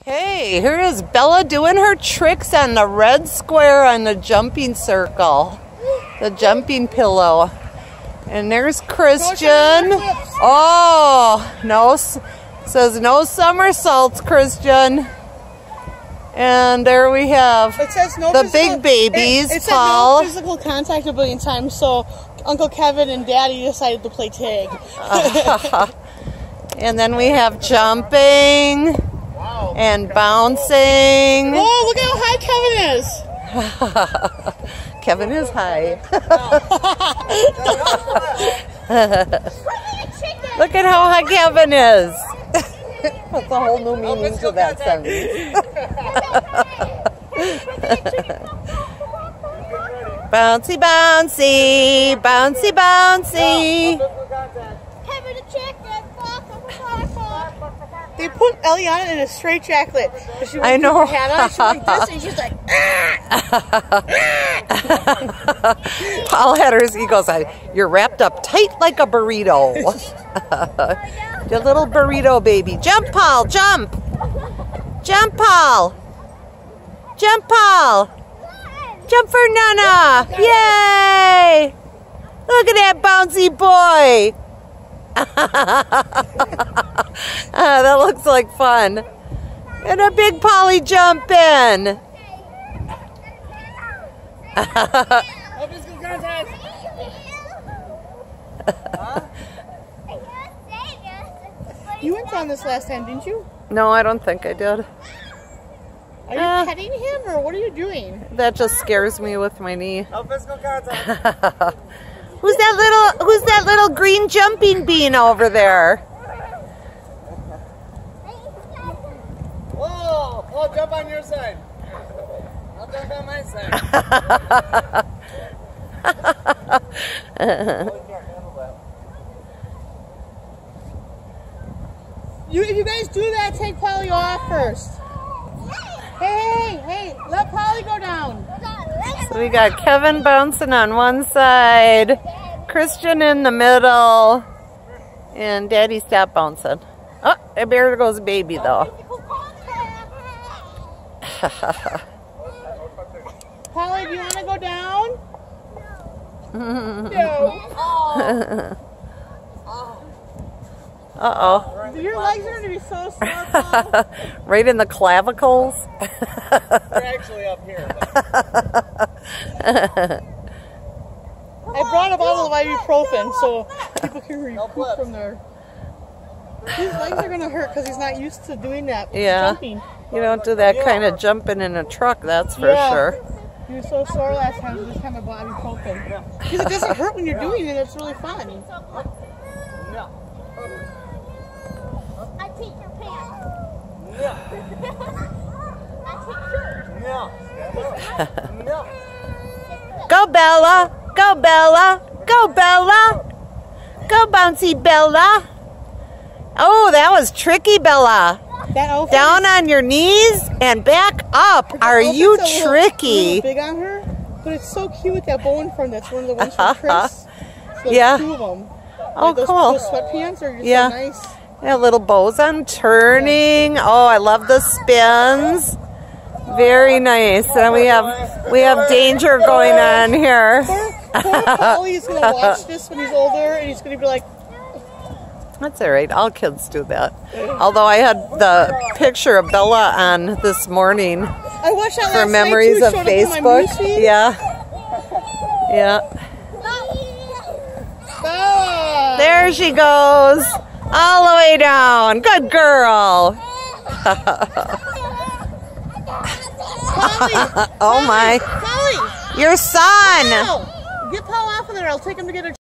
Hey, here is Bella doing her tricks on the red square on the jumping circle, the jumping pillow. And there's Christian. Oh, no, says no somersaults, Christian. And there we have the big babies, it said Paul. no physical contact a billion times, so Uncle Kevin and Daddy decided to play tag. And then we have jumping and bouncing. Oh, look at how high Kevin is. Kevin is high. Look at how high Kevin is. That's a whole new meaning to that sentence. Bouncy, bouncy, bouncy, bouncy. They put Eliana in a straitjacket. I know. She went like this, and she's like, Paul had hers. He goes, "You're wrapped up tight like a burrito." The little burrito baby. Jump, Paul, jump. Jump, Paul. Jump, Paul. Jump for Nana. Yay. Look at that bouncy boy. That looks like fun. And a big Polly jumping. You went on this last time, didn't you? No, I don't think I did. Are you petting him, or what are you doing? That just scares me with my knee. No physical contact. Who's that little green jumping bean over there? Whoa! I'll jump on your side. I'll jump on my side. If you guys do that, take Polly off first. Hey, let Polly go down. So we got Kevin bouncing on one side, Christian in the middle, and Daddy stopped bouncing. Oh, there goes baby though. Polly, do you want to go down? No. Uh-oh. Your legs are going to be so sore, Paul. Right in the clavicles. They're actually up here. I brought a bottle of ibuprofen so people can recoup from there. His legs are going to hurt because he's not used to doing that jumping. You don't do that kind of jumping in a truck, that's for sure. He was so sore last time, so this time I bought ibuprofen. Because it doesn't hurt when you're doing it, it's really fun. No. I take your pants. No. I take yours. No. No. Go Bella! Go Bella! Go Bella! Go bouncy Bella! Oh, that was tricky, Bella. Down on your knees and back up. Are you tricky? It's big on her, but it's so cute with that bow in front. That's one of the ones from Chris. So Yeah. 2 of them. Oh, those, cool. Those sweatpants are just so nice. Yeah, little bows on turning. Oh, I love the spins. Very nice. And we have danger going on here. Poor Polly's gonna watch this when he's older, and he's gonna be like, That's all right. All kids do that. Although I had the picture of Bella on this morning I watched that for last memories night of too, showed up in my Facebook. newsfeed. Yeah. Bella. There she goes. All the way down. Good girl. Oh my. Polly. Your son. Get Paul off of there. I'll take him to get a